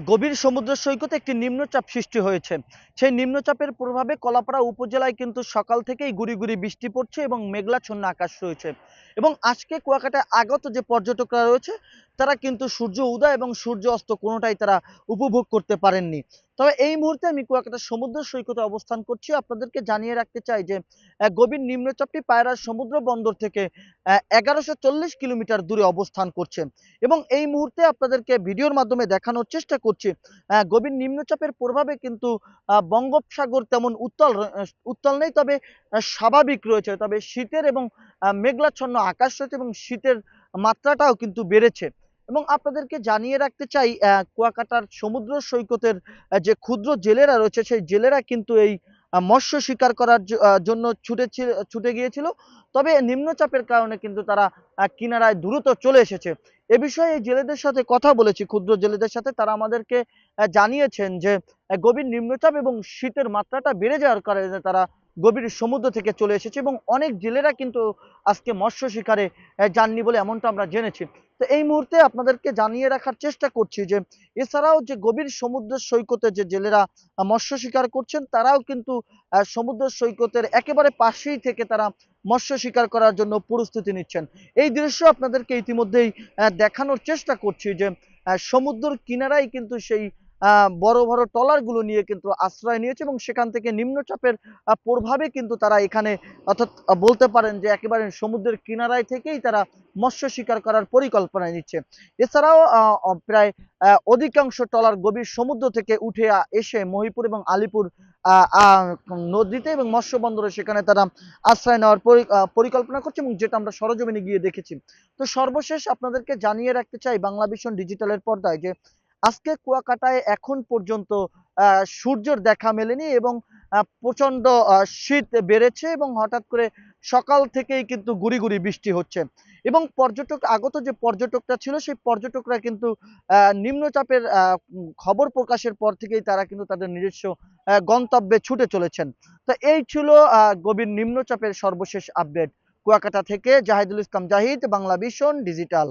গভীর সমুদ্র সৈকতে একটি নিম্নচাপ সৃষ্টি হয়েছে। সেই নিম্নচাপের প্রভাবে কলাপাড়া উপজেলায় কিন্তু সকাল থেকেই গুড়ি গুড়ি বৃষ্টি পড়ছে এবং মেঘলাচ্ছন্ন আকাশ রয়েছে। এবং আজকে কুয়াকাটায় আগত যে পর্যটকরা রয়েছে তারা কিন্তু সূর্য উদয় এবং সূর্য অস্ত কোনোটাই তারা উপভোগ করতে পারেননি। তবে এই মুহূর্তে আমি কুয়াকাটা সমুদ্র সৈকতে অবস্থান করছি। আপনাদেরকে জানিয়ে রাখতে চাই যে গভীর নিম্নচাপটি পায়রা সমুদ্র বন্দর থেকে ১১৪০ কিলোমিটার দূরে অবস্থান করছে। এবং এই মুহূর্তে আপনাদেরকে ভিডিওর মাধ্যমে দেখানোর চেষ্টা করছি গভীর নিম্নচাপের প্রভাবে কিন্তু বঙ্গোপসাগর তেমন উত্তাল নেই, তবে স্বাভাবিক রয়েছে। তবে শীতের এবং মেঘলাচ্ছন্ন আকাশ রয়েছে এবং শীতের মাত্রাটাও কিন্তু বেড়েছে। এবং আপনাদেরকে জানিয়ে রাখতে চাই কুয়াকাটার সমুদ্র সৈকতের যে ক্ষুদ্র জেলেরা রয়েছে সেই জেলেরা কিন্তু এই মৎস্য শিকার করার জন্য ছুটে গিয়েছিল। তবে নিম্নচাপের কারণে কিন্তু তারা কিনারায় দ্রুত চলে এসেছে। এ বিষয়ে এই জেলেদের সাথে কথা বলেছি, ক্ষুদ্র জেলেদের সাথে। তারা আমাদেরকে জানিয়েছেন যে গভীর নিম্নচাপ এবং শীতের মাত্রাটা বেড়ে যাওয়ার কারণে তারা গভীর সমুদ্র থেকে চলে এসেছে এবং অনেক জেলেরা কিন্তু আজকে মৎস্য শিকারে যাননি বলে এমনটা আমরা জেনেছি। তো এই মুহূর্তে আপনাদেরকে জানিয়ে রাখার চেষ্টা করছি যে এছাড়াও যে গভীর সমুদ্র সৈকতে যে জেলেরা মৎস্য শিকার করছেন তারাও কিন্তু সমুদ্র সৈকতের একেবারে পাশেই থেকে তারা মৎস্য শিকার করার জন্য প্রস্তুতি নিচ্ছেন। এই দৃশ্য আপনাদেরকে ইতিমধ্যেই দেখানোর চেষ্টা করছি যে সমুদ্রের কিনারায় কিন্তু সেই বড় বড় ট্রলার গুলো নিয়ে কিন্তু আশ্রয় নিয়েছে এবং সেখান থেকে নিম্নচাপের প্রভাবে কিন্তু তারা এখানে, অর্থাৎ বলতে পারেন যে একেবারে সমুদ্রের কিনারায় থেকেই তারা মৎস্য শিকার করার পরিকল্পনা নিচ্ছে। এছাড়াও প্রায় অধিকাংশ ট্রলার গভীর সমুদ্র থেকে উঠে এসে মহিপুর এবং আলিপুর নদীতে এবং মৎস্য বন্দরে সেখানে তারা আশ্রয় নেওয়ার পরিকল্পনা করছে এবং যেটা আমরা সরজমিনে গিয়ে দেখেছি। তো সর্বশেষ আপনাদেরকে জানিয়ে রাখতে চাই বাংলা ভিশন ডিজিটালের পর্দায় যে আজকে কুয়াকাটায় এখন পর্যন্ত সূর্যের দেখা মেলেনি এবং প্রচন্ড শীত বেড়েছে এবং হঠাৎ করে সকাল থেকেই কিন্তু গুড়ি গুড়ি বৃষ্টি হচ্ছে। এবং আগত যে পর্যটকরা ছিল সেই পর্যটকরা কিন্তু নিম্নচাপের খবর প্রকাশের পর থেকেই তারা কিন্তু তাদের নিজস্ব গন্তব্যে ছুটে চলেছেন। তো এই ছিল গভীর নিম্নচাপের সর্বশেষ আপডেট। কুয়াকাটা থেকে জাহিদুল ইসলাম জাহিদ, বাংলা ভিশন ডিজিটাল।